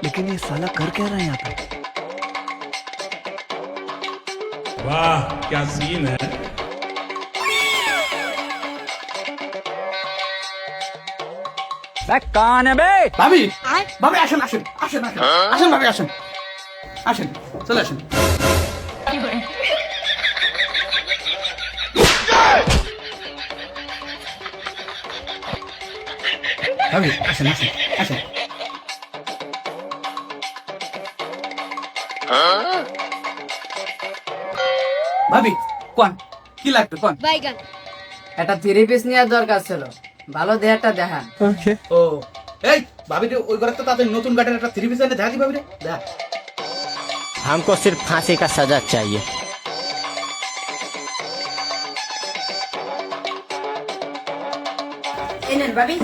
लेकिन ये साला कर क्या रहा है यहाँ पे? वाह क्या सीन है। कौन है बे? ভাবি ভাবি আসেন আসেন আসেন আসেন আসেন ভাবি আসেন আসেন চলে আসেন ভাবি আসেন আসেন আসেন ভাবি কোন কি লাগবে কোন বাইগান একটা থ্রি পিস নেওয়ার দরকার ছিল, ভালো দেহাটা দেখান। ও এই ভাবি রে ওই ঘরে তো তাদের নতুন গাড়ির একটা থ্রি পিস এনে দেখা দি ভাবি রে দেখা हमको सिर्फ फांसी का सजा चाहिए। এই নেন ভাবি।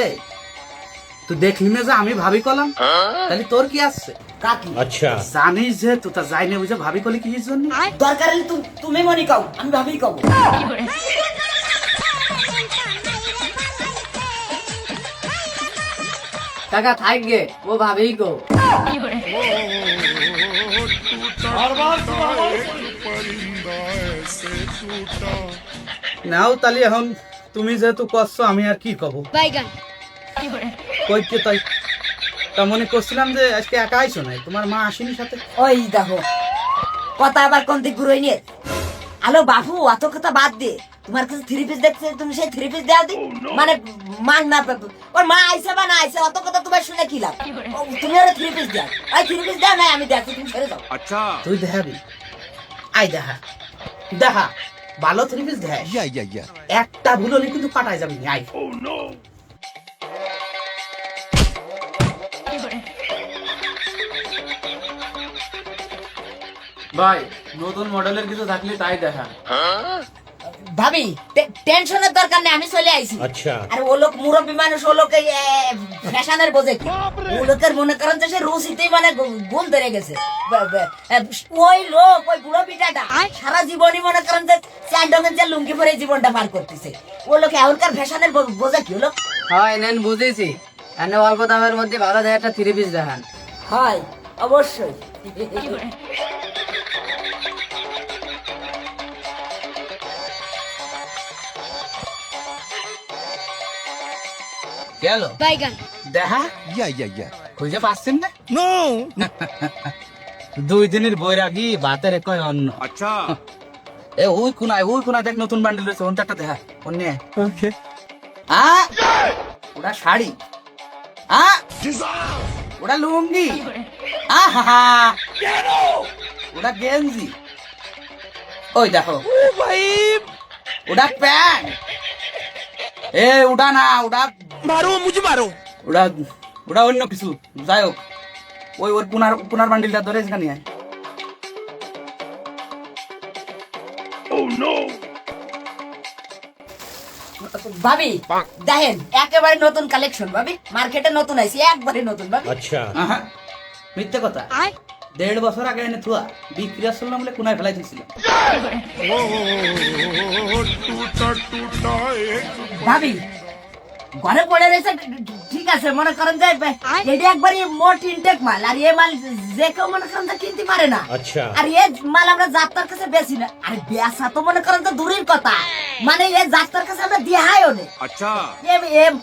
এই তুই দেখলি না যে আমি ভাবি কলাম তাহলে তোর কি আসছে কাকি अच्छा জানিস যে তুই তা যাই না বুঝে ভাবি কলি কি জন্য দরকার হলে তুমি মনে কাও, আমি ভাবি কাও। কাকা থাকবে, ও ভাবেই গো। নাও তাহলে এখন তুমি যেহেতু করছো আমি আর কি কব বাইগান কইতে তাই তা মনে করছিলাম যে আজকে একা আইছো নাই তোমার মা আসেনি সাথে ওই দেখো কথা আবার কোন দিক ঘুরোই নিয়ে। আলো বাবু অত কথা বাদ দে, তোমার কাছে থ্রি পিস দেখছে, তুমি সেই থ্রি পিস দেওয়া দি মানে মান না ওর মা আইসে বা না আইসে অত কথা তোমার শুনে কি লাভ? তুমি ওর থ্রি পিস দেও, ওই থ্রি পিস দেও না আমি দেখছি, তুমি ছেড়ে দাও। তুই দেখাবি আই দেখা দেখা ভালো থ্রি পিস দেখ একটা ভুল হলে কিন্তু কাটাই যাবি আই ভাই নতুন মডেলের কিছু থাকলে তাই দেখা ভাবি টেনশনের দরকার নেই, আমি চলে আইছি। अच्छा আর ও লোক মুরব্বী মানুষ, ও লোক ফ্যাশনের বোঝে কি? ও লোকের মনে করেন যে সে রুচিতেই মানে গুণ ধরে গেছে। ওই লোক ওই বুড়ো পিটাটা সারা জীবনই মনে করেন যে স্যান্ডঙের যে লুঙ্গি পরে জীবনটা পার করতেছে। ও লোক এখনকার ফ্যাশনের বোঝে কি? ও লোক হয় নেন বুঝেছি, এনে অল্প দামের মধ্যে ভালো দেখে একটা থ্রি পিস দেখান। হয় অবশ্যই। গেল বাইগান দেখা খুঁজে পাচ্ছেন না দুই দিনের বৈরাগী বাতের কয় অন্য আচ্ছা এ ওই কোনায় দেখ নতুন বান্ডেল রয়েছে ওনটা একটা দেখা অন্য ওটা শাড়ি ওটা লুঙ্গি ওটা গেঞ্জি ওই দেখো ওটা প্যান্ট এ ওটা না ওটা ওটা ওটা অন্য কিছু যাই হোক ওই ওর পুনার বান্ডিলটা ধরে এখানে আয় ভাবি দেখেন একেবারে নতুন কালেকশন ভাবি, মার্কেটে নতুন আইছে, একবারে নতুন ভাবি। अच्छा আহা, মিথ্যে কথা 1.5 বছর আগে এনে থুয়া বিক্রি আসলাম বলে কোনায় ফেলাই দিয়েছিলাম ভাবি ঘরে পড়ে রয়েছে ঠিক আছে, মনে করেন যে এটা একবারই মোট ইনটেক মাল, আর এই মাল যে কেউ মনে করেন যে কিনতে পারে না। अच्छा আর এই মাল আমরা যাত্রার কাছে বেশি না, আর বেচা তো মনে করেন তো দূরের কথা, মানে এই যাত্রার কাছে আমরা দেহাইও নেই। আচ্ছা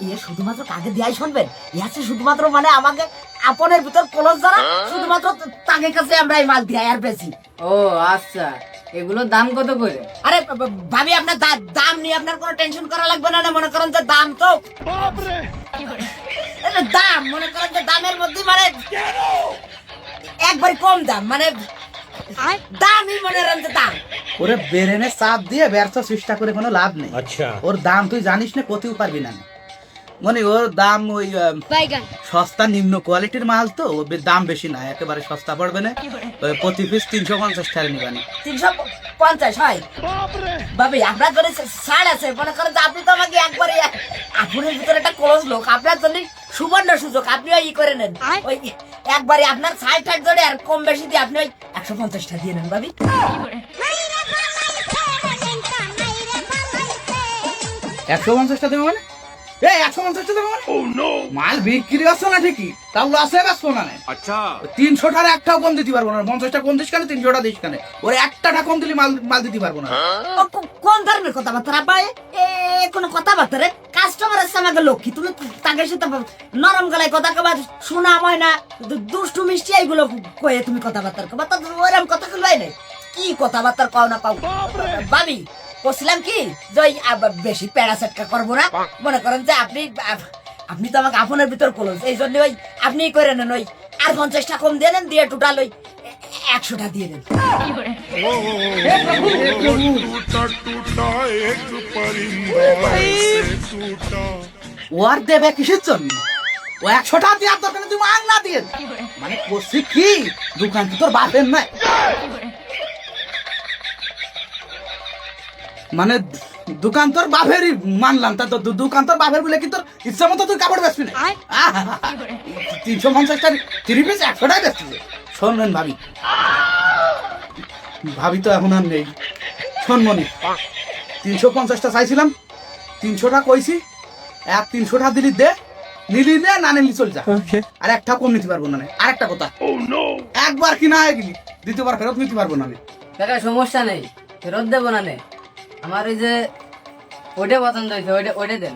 এ শুধুমাত্র কাকে দেহাই শুনবেন, এ আছে শুধুমাত্র মানে আমাকে আপনের ভিতর ক্লোজ যারা শুধুমাত্র তাকে কাছে আমরা এই মাল দেহাই আর বেশি। ও আচ্ছা, এগুলোর দাম কত করে? আরে ভাবি আপনার দাম নিয়ে আপনার কোনো টেনশন করা লাগবে না, মনে করেন যে দাম তো দাম মনে করেন যে দামের মধ্যে মানে একবার কম দাম, মানে দামই মনে করেন যে দাম। ওরে বেরেনে চাপ দিয়ে ব্যর্থ চেষ্টা করে কোনো লাভ নেই। अच्छा ওর দাম তুই জানিস না, কতেও পারবি না, মানে ওর দাম ওই বাইগান সস্তা নিম্ন কোয়ালিটির মাল তো ওর দাম বেশি না, একেবারে সস্তা পড়বে না, ওই প্রতি পিস 350 টাকা নিবেন। 350 হয় ভাবি আপনার জন্য ছাড় আছে, মনে করেন যে আপনি তো আমাকে একবারে আপনার ভিতরে একটা ক্লোজ লোক, আপনার জন্য সুবর্ণ সুযোগ, আপনি ওই করে নেন ওই একবারে আপনার 60 জোড়ে আর কম বেশি দিয়ে আপনি ওই 150 টাকা দিয়ে নেন ভাবি। 150টা দেবে মানে? এই 150টা দেবে মানে? মাল বিক্রি করছো না ঠিকই, তাও লসে বেচছো না। আচ্ছা 300টার একটাও কম দিতে পারবো না। 50টা কম দিস কেন, 300টা দিস কেন? ওর একটাটা কম দিলে মাল দিতে পারবো না। ও, কোন ধরনের কথাবার্তা আব্বা? কোনো কথাবার্তা রে? কাস্টমার আছে আমাকে লক্ষ্মী, তুমি তাকে সাথে নরম গলায় কথা কবা, শোনা হয় না, দুষ্টু মিষ্টি এইগুলো কয়ে তুমি কথাবার্তা কবা, তো ওরকম কথা কই নাই। কি কথাবার্তা কও না কও ভাবি? বলছিলাম কি যে ওই বেশি প্যারাসেটকা করবো না, মনে করেন যে আপনি তো আমাকে আপনার ভিতর কলস, এই জন্য ওই আপনি করে নেন, ওই আর 50টা কম দিয়ে নেন, দিয়ে টোটাল ওই 100টা দিয়ে দেন। ওর দেবে কিসের জন্য? ও 100টা দিয়ে আপনার তুমি আং না দিয়ে মানে করছি কি? দোকান কি তোর বাপের নাই? মানে দোকান তোর বাপেরই মানলাম, তা দোকান তোর বাপের বলে কি তোর ইচ্ছা মতো তুই কাপড় বেচবি না? 350টা 3 পিস 100টাই বেচছিস। শোনেন ভাবি, ভাবি তো এখন আর নেই। শোন মনি, 350টা চাইছিলাম, 300টা কইছি, 300টা দিলি দে, নিলি নে, না নিলি চল যা, আর একটা কম নিতে পারবো না। আরেকটা কথা, একবার কিনা হয়ে গেলি দ্বিতীয়বার ফেরত নিতে পারবো না। কাকা সমস্যা নেই, ফেরত দেবো না নে। আমার ওই যে ওইটা পছন্দ হয়েছে, ওইটা দেন।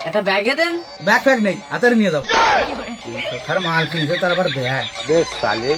একটা ব্যাগে দেন। ব্যাগ ফ্যাগ নেই, হাতের নিয়ে যাও। মাল কিনছে তার আবার ব্যাগ। বেশ সালে